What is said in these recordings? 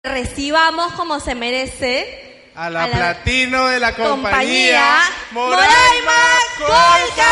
Recibamos como se merece a la platino de la compañía Moraima Colca.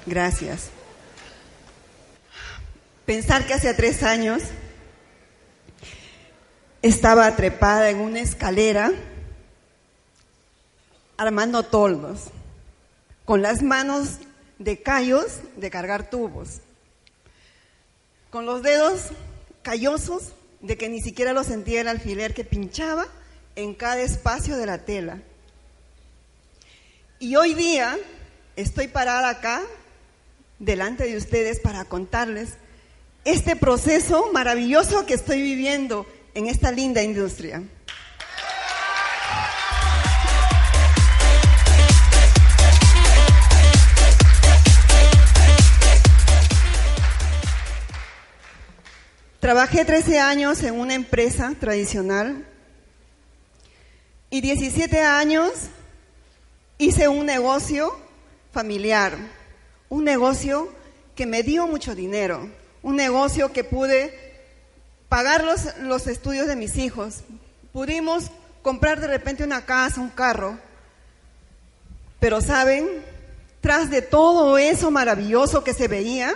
Gracias. Pensar que hace 3 años estaba trepada en una escalera armando toldos, con las manos de callos de cargar tubos, con los dedos callosos de que ni siquiera lo sentía el alfiler que pinchaba en cada espacio de la tela. Y hoy día estoy parada acá delante de ustedes para contarles este proceso maravilloso que estoy viviendo en esta linda industria. Trabajé 13 años en una empresa tradicional y 17 años hice un negocio familiar. Un negocio que me dio mucho dinero, un negocio que pude pagar los estudios de mis hijos. Pudimos comprar de repente una casa, un carro. Pero ¿saben? Tras de todo eso maravilloso que se veía,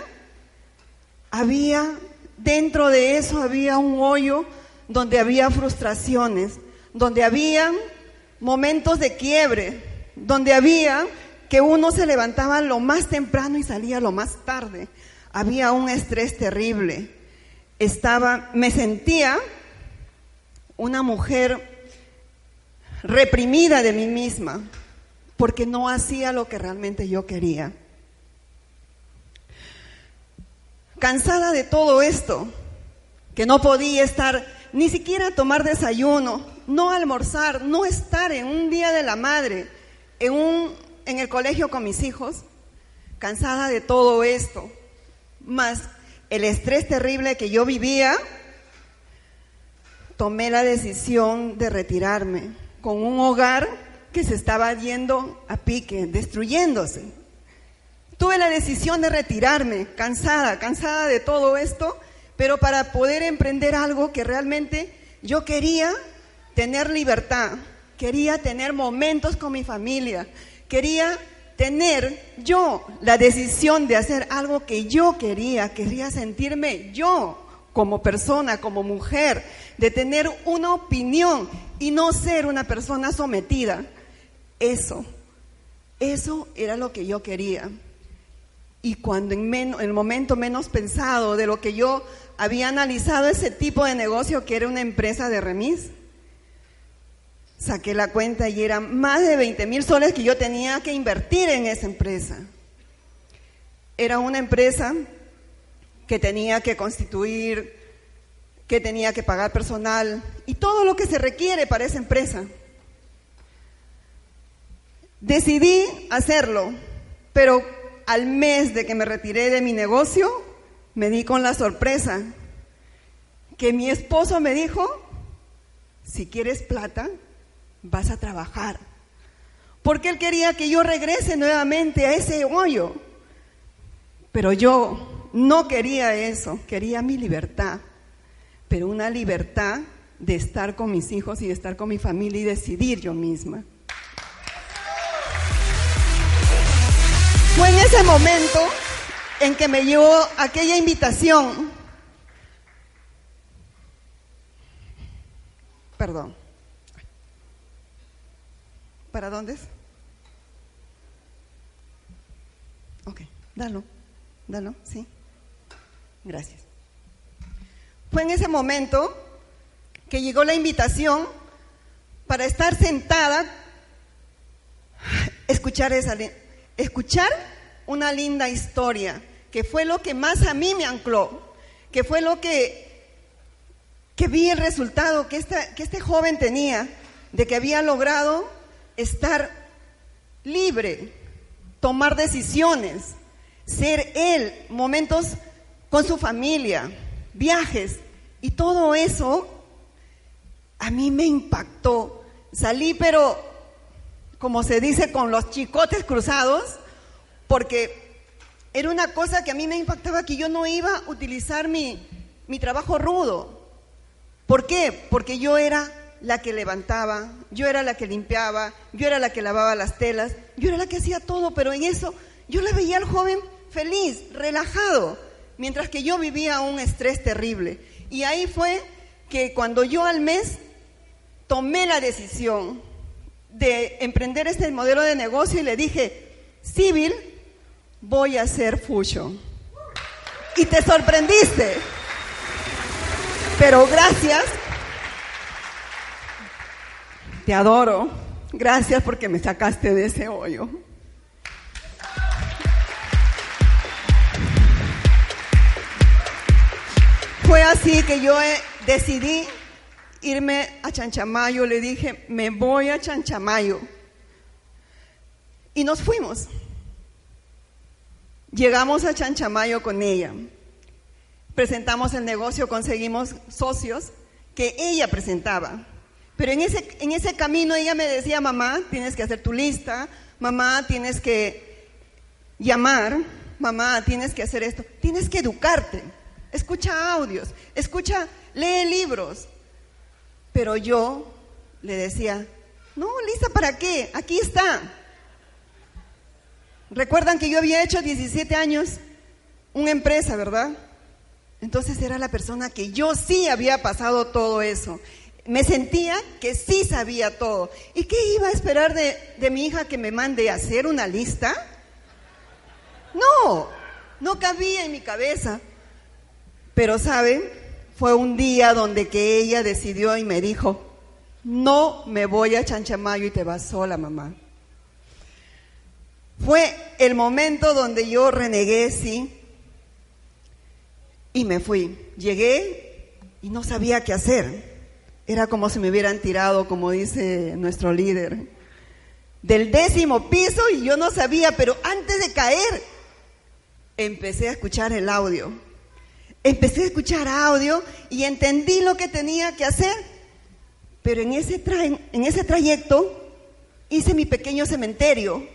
dentro de eso había un hoyo donde había frustraciones, donde había momentos de quiebre, donde había que uno se levantaba lo más temprano y salía lo más tarde. Había un estrés terrible. Me sentía una mujer reprimida de mí misma, porque no hacía lo que realmente yo quería. Cansada de todo esto, que no podía estar, ni siquiera tomar desayuno, no almorzar, no estar en un día de la madre, en el colegio con mis hijos, cansada de todo esto, más el estrés terrible que yo vivía, tomé la decisión de retirarme con un hogar que se estaba yendo a pique, destruyéndose. Tuve la decisión de retirarme, cansada de todo esto, pero para poder emprender algo que realmente yo quería tener libertad, quería tener momentos con mi familia, quería tener yo la decisión de hacer algo que yo quería sentirme yo como persona, como mujer, de tener una opinión y no ser una persona sometida. Eso era lo que yo quería. Y cuando en el momento menos pensado de lo que yo había analizado ese tipo de negocio, que era una empresa de remis, saqué la cuenta y eran más de 20,000 soles que yo tenía que invertir en esa empresa. Era una empresa que tenía que constituir, que tenía que pagar personal y todo lo que se requiere para esa empresa. Decidí hacerlo, pero al mes de que me retiré de mi negocio, me di con la sorpresa que mi esposo me dijo: si quieres plata, vas a trabajar, porque él quería que yo regrese nuevamente a ese hoyo, pero yo no quería eso, quería mi libertad, pero una libertad de estar con mis hijos y de estar con mi familia y decidir yo misma. Fue en ese momento en que me llegó aquella invitación. Perdón. ¿Para dónde es? Ok, dalo, sí. Gracias. Fue en ese momento que llegó la invitación para estar sentada, escuchar una linda historia, que fue lo que más a mí me ancló, que fue lo que que vi el resultado que este joven tenía, de que había logrado estar libre, tomar decisiones, ser él, momentos con su familia, viajes, y todo eso a mí me impactó. Salí, pero como se dice, con los chicotes cruzados, porque era una cosa que a mí me impactaba, que yo no iba a utilizar mi trabajo rudo. ¿Por qué? Porque yo era la que levantaba, yo era la que limpiaba, yo era la que lavaba las telas, yo era la que hacía todo, pero en eso yo le veía al joven feliz, relajado, mientras que yo vivía un estrés terrible. Y ahí fue que cuando yo al mes tomé la decisión de emprender este modelo de negocio y le dije, Sibyl, voy a hacer fusion. Y te sorprendiste. Pero gracias, te adoro, gracias porque me sacaste de ese hoyo. Fue así que yo decidí irme a Chanchamayo, le dije, me voy a Chanchamayo. Y nos fuimos. Llegamos a Chanchamayo con ella. Presentamos el negocio, conseguimos socios que ella presentaba. Pero en ese camino ella me decía, mamá, tienes que hacer tu lista, mamá, tienes que llamar, mamá, tienes que hacer esto, tienes que educarte, escucha audios, lee libros. Pero yo le decía, no, ¿lista para qué? Aquí está. Recuerdan que yo había hecho 17 años una empresa, ¿verdad? Entonces era la persona que yo sí había pasado todo eso. Me sentía que sí sabía todo. ¿Y qué iba a esperar de mi hija, que me mande a hacer una lista? No cabía en mi cabeza. Pero, ¿saben? Fue un día donde que ella decidió y me dijo, no me voy a Chanchamayo y te vas sola, mamá. Fue el momento donde yo renegué, sí, y me fui. Llegué y no sabía qué hacer. Era como si me hubieran tirado, como dice nuestro líder, del 10º piso, y yo no sabía, pero antes de caer, empecé a escuchar el audio. Empecé a escuchar audio y entendí lo que tenía que hacer. Pero en ese trayecto hice mi pequeño cementerio,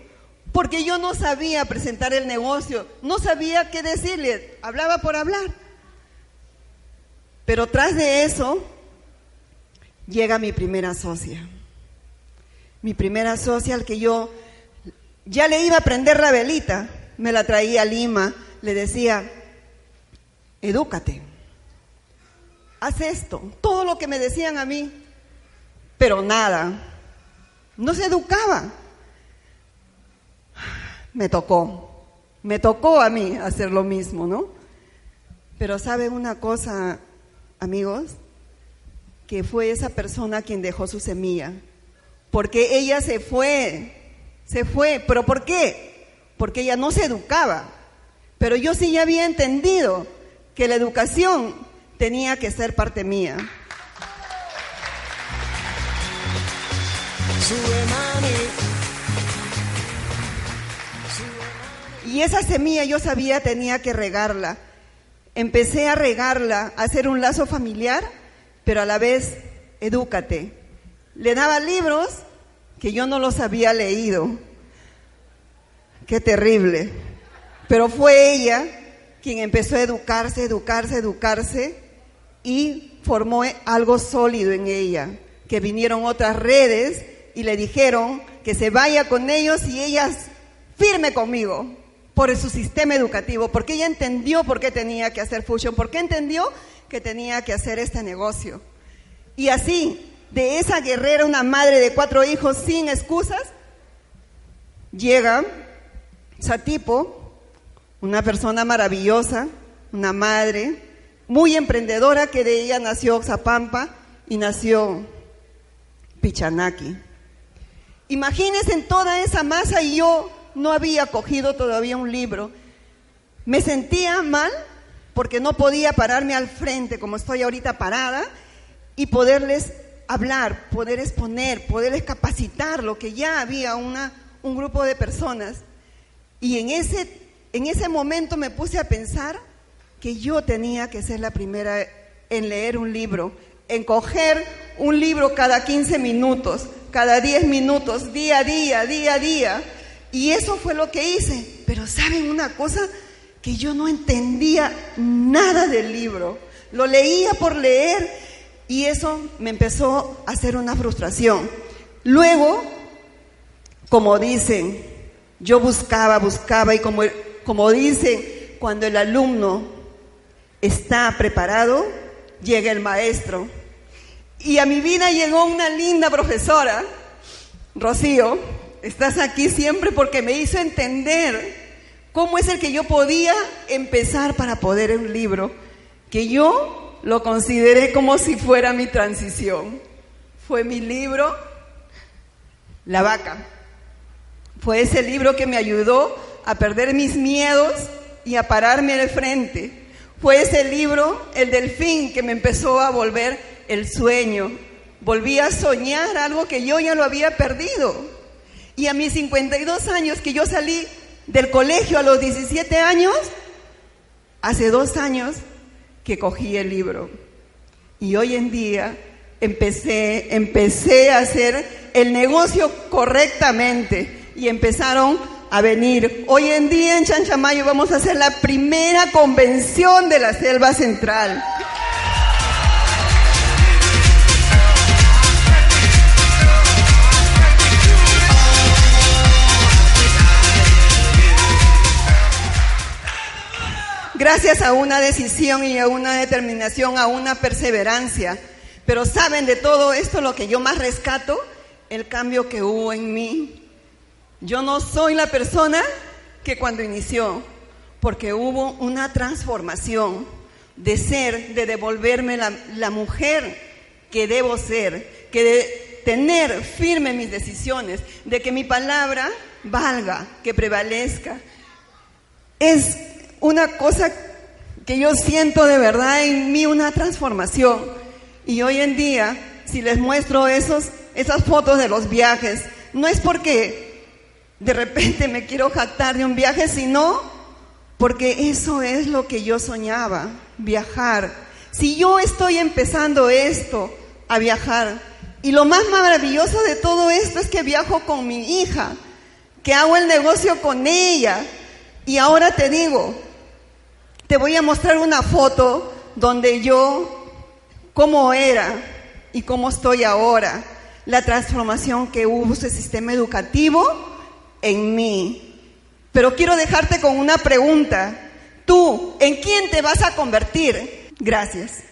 porque yo no sabía presentar el negocio, no sabía qué decirle, hablaba por hablar. Pero tras de eso llega mi primera socia. Mi primera socia, al que yo ya le iba a prender la velita, me la traía a Lima, le decía, edúcate, haz esto, todo lo que me decían a mí, pero nada, no se educaba. Me tocó a mí hacer lo mismo, ¿no? Pero ¿saben una cosa, amigos? Que fue esa persona quien dejó su semilla, porque ella se fue, ¿pero por qué? Porque ella no se educaba, pero yo sí ya había entendido que la educación tenía que ser parte mía. Y esa semilla yo sabía tenía que regarla. Empecé a regarla, a hacer un lazo familiar, pero a la vez, edúcate. Le daba libros que yo no los había leído. Qué terrible. Pero fue ella quien empezó a educarse, y formó algo sólido en ella, que vinieron otras redes y le dijeron que se vaya con ellos y ella firme conmigo por su sistema educativo, porque ella entendió por qué tenía que hacer Fusion, porque entendió que tenía que hacer este negocio. Y así, de esa guerrera, una madre de 4 hijos sin excusas, llega Satipo, una persona maravillosa, una madre muy emprendedora, que de ella nació Oxapampa y nació Pichanaki. Imagínense en toda esa masa, y yo no había cogido todavía un libro. Me sentía mal porque no podía pararme al frente como estoy ahorita parada, y poderles hablar, poder exponer, poderles capacitar lo que ya había un grupo de personas. Y en ese momento me puse a pensar que yo tenía que ser la primera en leer un libro, en coger un libro cada 15 minutos, cada 10 minutos, día a día. Y eso fue lo que hice. Pero ¿saben una cosa? Que yo no entendía nada del libro. Lo leía por leer y eso me empezó a hacer una frustración. Luego, como dicen, yo buscaba y como dicen, cuando el alumno está preparado, llega el maestro. Y a mi vida llegó una linda profesora, Rocío. Estás aquí siempre porque me hizo entender cómo es el que yo podía empezar para poder un libro, que yo lo consideré como si fuera mi transición. Fue mi libro, La Vaca. Fue ese libro que me ayudó a perder mis miedos y a pararme al frente. Fue ese libro, El Delfín, que me empezó a volver el sueño. Volví a soñar algo que yo ya lo había perdido. Y a mis 52 años, que yo salí del colegio a los 17 años, hace 2 años que cogí el libro. Y hoy en día empecé a hacer el negocio correctamente y empezaron a venir. Hoy en día en Chanchamayo vamos a hacer la primera convención de la Selva Central. Gracias a una decisión y a una determinación, a una perseverancia. Pero ¿saben de todo esto lo que yo más rescato? El cambio que hubo en mí. Yo no soy la persona que cuando inició, porque hubo una transformación de devolverme la mujer que debo ser, de tener firme mis decisiones, de que mi palabra valga, que prevalezca. Es una cosa que yo siento de verdad en mí, una transformación. Y hoy en día, si les muestro esas fotos de los viajes, no es porque de repente me quiero jactar de un viaje, sino porque eso es lo que yo soñaba, viajar. Si yo estoy empezando a viajar, y lo más maravilloso de todo esto es que viajo con mi hija, que hago el negocio con ella. Y ahora te digo, te voy a mostrar una foto donde yo, cómo era y cómo estoy ahora, la transformación que hubo ese sistema educativo en mí. Pero quiero dejarte con una pregunta. ¿Tú en quién te vas a convertir? Gracias.